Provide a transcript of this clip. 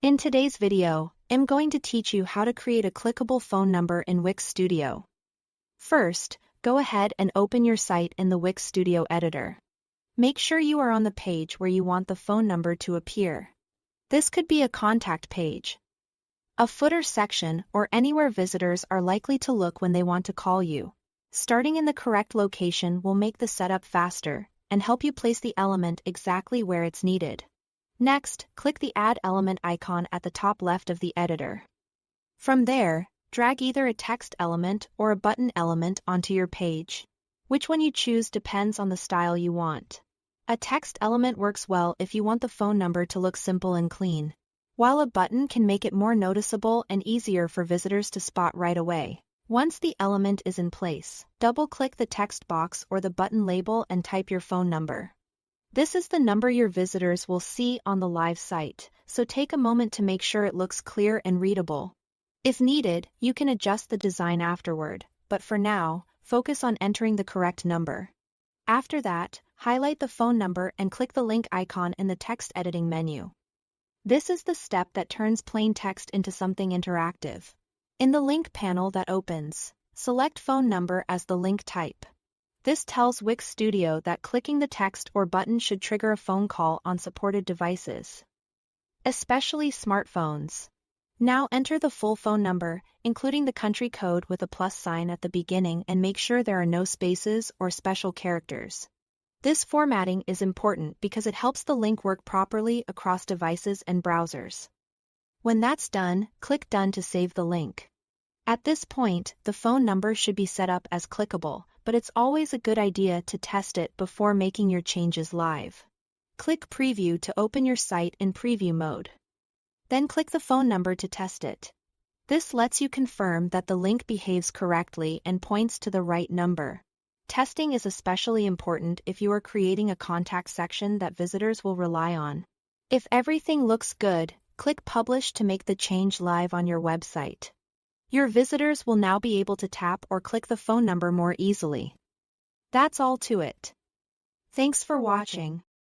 In today's video, I'm going to teach you how to create a clickable phone number in Wix Studio. First, go ahead and open your site in the Wix Studio editor. Make sure you are on the page where you want the phone number to appear. This could be a contact page, a footer section, or anywhere visitors are likely to look when they want to call you. Starting in the correct location will make the setup faster and help you place the element exactly where it's needed. Next, click the Add Element icon at the top left of the editor. From there, drag either a text element or a button element onto your page. Which one you choose depends on the style you want. A text element works well if you want the phone number to look simple and clean, while a button can make it more noticeable and easier for visitors to spot right away. Once the element is in place, double-click the text box or the button label and type your phone number. This is the number your visitors will see on the live site, so take a moment to make sure it looks clear and readable. If needed, you can adjust the design afterward, but for now, focus on entering the correct number. After that, highlight the phone number and click the link icon in the text editing menu. This is the step that turns plain text into something interactive. In the link panel that opens, select phone number as the link type. This tells Wix Studio that clicking the text or button should trigger a phone call on supported devices, especially smartphones. Now enter the full phone number, including the country code with a plus sign at the beginning, and make sure there are no spaces or special characters. This formatting is important because it helps the link work properly across devices and browsers. When that's done, click Done to save the link. At this point, the phone number should be set up as clickable, but it's always a good idea to test it before making your changes live. Click Preview to open your site in preview mode. Then click the phone number to test it. This lets you confirm that the link behaves correctly and points to the right number. Testing is especially important if you are creating a contact section that visitors will rely on. If everything looks good, click Publish to make the change live on your website. Your visitors will now be able to tap or click the phone number more easily. That's all to it. Thanks for watching.